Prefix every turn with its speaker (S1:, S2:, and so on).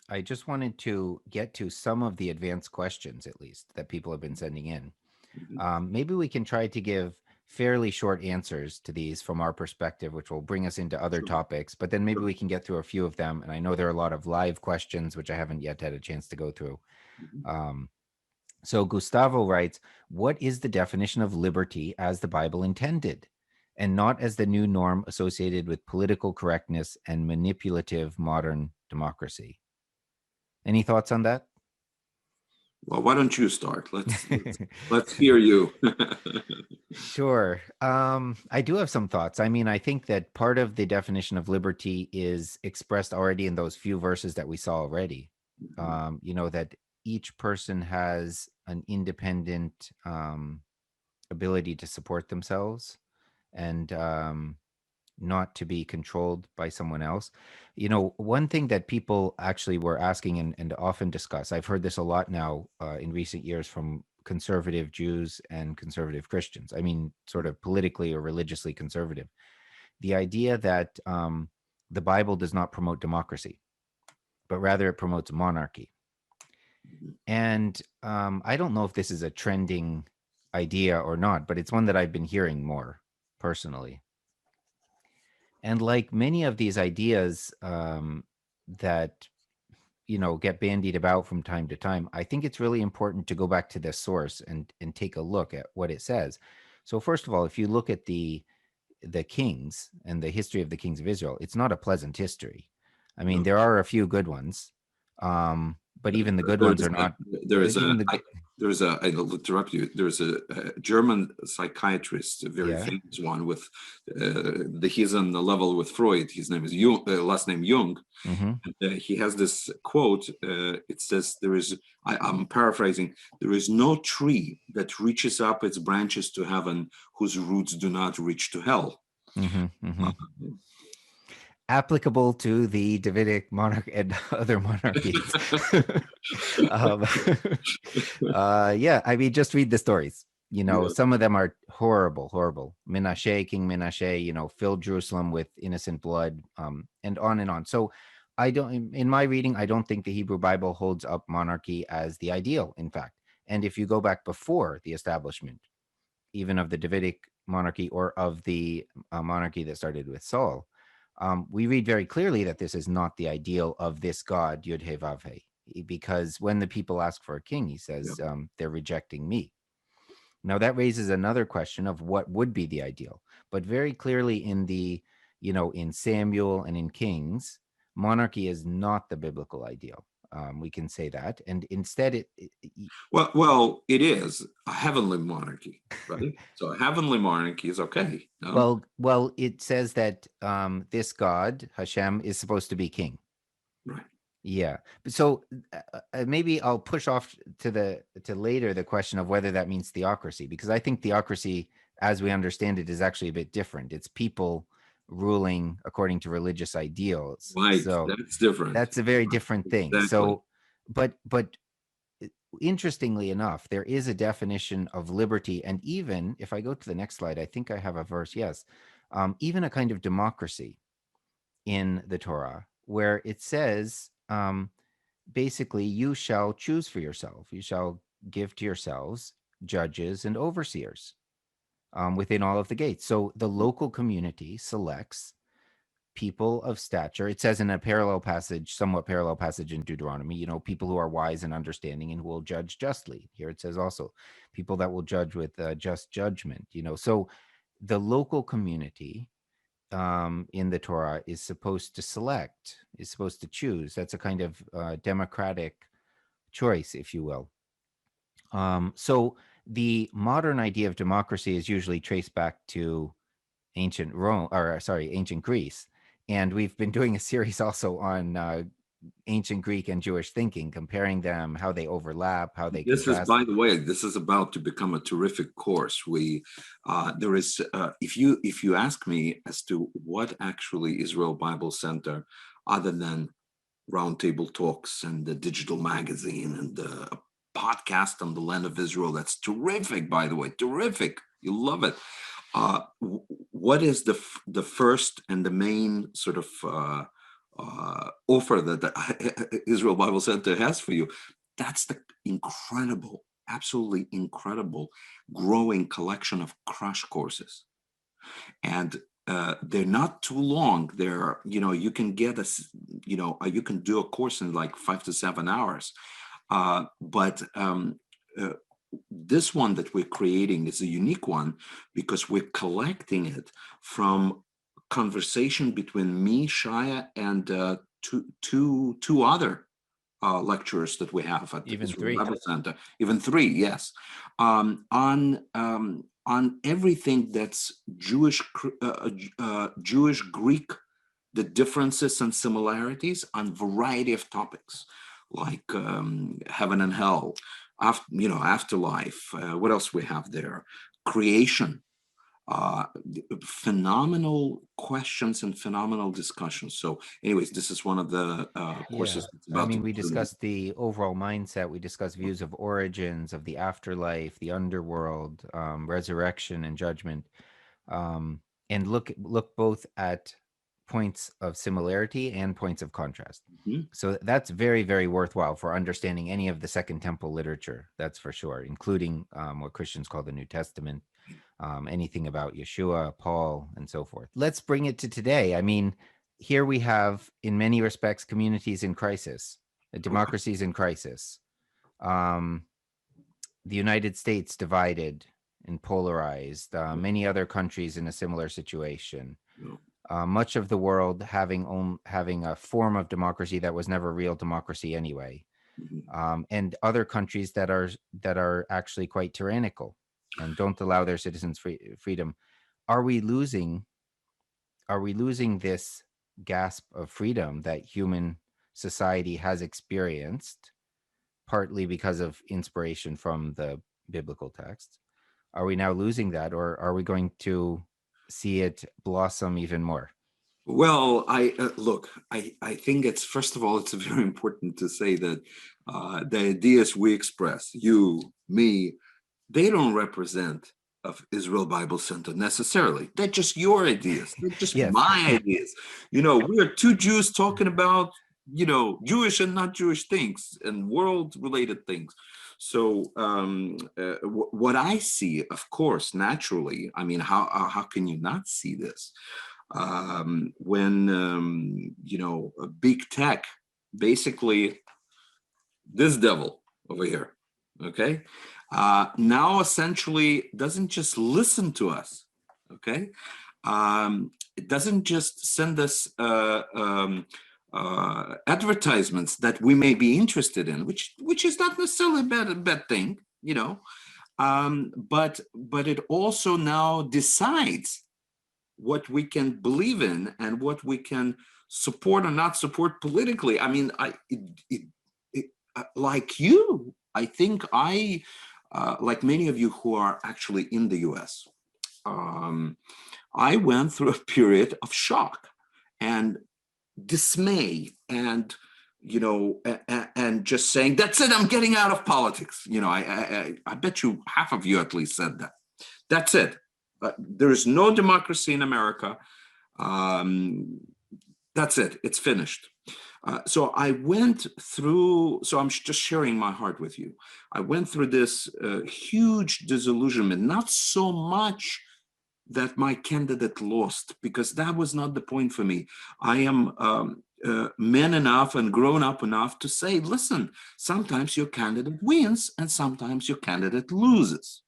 S1: I just wanted to get to some of the advanced questions, at least, that people have been sending in.
S2: Mhm.
S1: Maybe we can try to give fairly short answers to these from our perspective, which will bring us into other
S2: Sure,
S1: topics, but then maybe
S2: sure.
S1: we can get through a few of them. And I know there are a lot of live questions, which I haven't yet had a chance to go through.
S2: Mhm.
S1: Um, so Gustavo writes, what is the definition of liberty as the Bible intended, and not as the new norm associated with political correctness and manipulative modern democracy? Any thoughts on that?
S2: Well, why don't you start? Let's hear you.
S1: Sure. I do have some thoughts. I mean, I think that part of the definition of liberty is expressed already in those few verses that we saw already.
S2: Mhm.
S1: That each person has an independent ability to support themselves and not to be controlled by someone else. One thing that people actually were asking and often discuss, I've heard this a lot now in recent years from conservative Jews and conservative Christians. I mean, sort of politically or religiously conservative. The idea that the Bible does not promote democracy, but rather it promotes monarchy. And I don't know if this is a trending idea or not, but it's one that I've been hearing more personally. And like many of these ideas that get bandied about from time to time, I think it's really important to go back to the source and take a look at what it says. So first of all, if you look at the kings and the history of the kings of Israel, it's not a pleasant history. I mean,
S2: No.
S1: there are a few good ones, but even the good
S2: There
S1: ones
S2: is
S1: are
S2: a,
S1: not.
S2: there is
S1: Even
S2: a,
S1: the
S2: I, there is a, I'll interrupt you. There's a German psychiatrist, a very
S1: Yeah.
S2: famous one with, he's on the level with Freud. His name is Jung, last name Jung.
S1: Hmm.
S2: And, he has this quote. It says, I'm paraphrasing, there is no tree that reaches up its branches to heaven whose roots do not reach to hell.
S1: Hmm. Hmm.
S2: Uh,
S1: Applicable to the Davidic monarch and other monarchies. um, yeah, I mean, just read the stories.
S2: yeah.
S1: Some of them are horrible, horrible. King Menashe, filled Jerusalem with innocent blood, and on and on. So, in my reading, I don't think the Hebrew Bible holds up monarchy as the ideal, in fact. And if you go back before the establishment, even of the Davidic monarchy or of the monarchy that started with Saul, we read very clearly that this is not the ideal of this God, Yud He Vav He, because when the people ask for a king, he
S2: Yeah.
S1: says, they're rejecting me. Now that raises another question of what would be the ideal, but very clearly in Samuel and in Kings, monarchy is not the biblical ideal. We can say that, and instead,
S2: Well, it is a heavenly monarchy, right? So a heavenly monarchy is okay. No,
S1: it says that this God Hashem is supposed to be king.
S2: right.
S1: Yeah. So maybe I'll push off to later the question of whether that means theocracy, because I think theocracy, as we understand it, is actually a bit different. It's people ruling according to religious ideals.
S2: Right.
S1: So
S2: That's different.
S1: that's a very different thing.
S2: Exactly.
S1: So, but interestingly enough, there is a definition of liberty, and even if I go to the next slide, I think I have a verse. Yes, even a kind of democracy in the Torah, where it says, basically, you shall choose for yourself. You shall give to yourselves judges and overseers within all of the gates. So the local community selects people of stature. It says in a parallel passage, somewhat parallel passage in Deuteronomy, people who are wise and understanding and who will judge justly. Here it says also people that will judge with just judgment. So the local community in the Torah is supposed to select, is supposed to choose. That's a kind of democratic choice, if you will. So the modern idea of democracy is usually traced back to ancient Rome, or sorry, ancient Greece. And we've been doing a series also on ancient Greek and Jewish thinking, comparing them, how they overlap, how they
S2: This is,
S1: contrast.
S2: by the way, this is about to become a terrific course. There is, if you ask me as to what actually Israel Bible Center, other than Roundtable Talks and the digital magazine and the podcast on the land of Israel, that's terrific, by the way, terrific. You love it. What is the first and the main sort of offer that the Israel Bible Center has for you. That's the incredible, absolutely incredible, growing collection of crash courses, and they're not too long. They're, you can get you can do a course in like 5 to 7 hours, but this one that we're creating is a unique one because we're collecting it from conversation between me, Shaya, and two other lecturers that we have at the
S1: Even
S2: Israel
S1: three.
S2: Bible Center, even three, yes, on everything that's Jewish Greek, the differences and similarities on variety of topics like heaven and hell, afterlife. What else we have there? Creation. uh, Phenomenal questions and phenomenal discussions. So, anyways, this is one of the
S1: Yeah.
S2: courses that's
S1: I
S2: about to
S1: mean,
S2: be
S1: we
S2: released.
S1: discussed the overall mindset. We discussed views of origins, of the afterlife, the underworld, resurrection and judgment, and look both at points of similarity and points of contrast.
S2: Mhm.
S1: So that's very, very worthwhile for understanding any of the Second Temple literature. That's for sure, including what Christians call the New Testament, anything about Yeshua, Paul, and so forth. Let's bring it to today. I mean, here we have, in many respects, communities in crisis, democracies in crisis, um, the United States divided and polarized, many other countries in a similar situation,
S2: No.
S1: much of the world having a form of democracy that was never real democracy anyway,
S2: Mhm.
S1: and other countries that are actually quite tyrannical and don't allow their citizens freedom. Are we losing? Are we losing this gasp of freedom that human society has experienced, partly because of inspiration from the biblical texts? Are we now losing that, or are we going to see it blossom even more?
S2: Well, I look. I think it's, first of all, it's very important to say that the ideas we express, you, me, they don't represent of Israel Bible Center necessarily. They're just your ideas. They're just
S1: Yes.
S2: my ideas. We are two Jews talking about, Jewish and not Jewish things and world related things. So what I see, of course, naturally, I mean, how can you not see this? When big tech, basically this devil over here, okay, now essentially doesn't just listen to us, okay, it doesn't just send us advertisements that we may be interested in, which is not necessarily a bad thing, but it also now decides what we can believe in and what we can support or not support politically. I mean, like you, I think like many of you who are actually in the US, um, I went through a period of shock and dismay and and just saying, that's it, I'm getting out of politics. I bet you half of you at least said that. That's it. There is no democracy in America. Um, that's it. It's finished. So I went through, so I'm just sharing my heart with you. I went through this huge disillusionment, not so much that my candidate lost, because that was not the point for me. I am man enough and grown up enough to say, listen, sometimes your candidate wins and sometimes your candidate loses.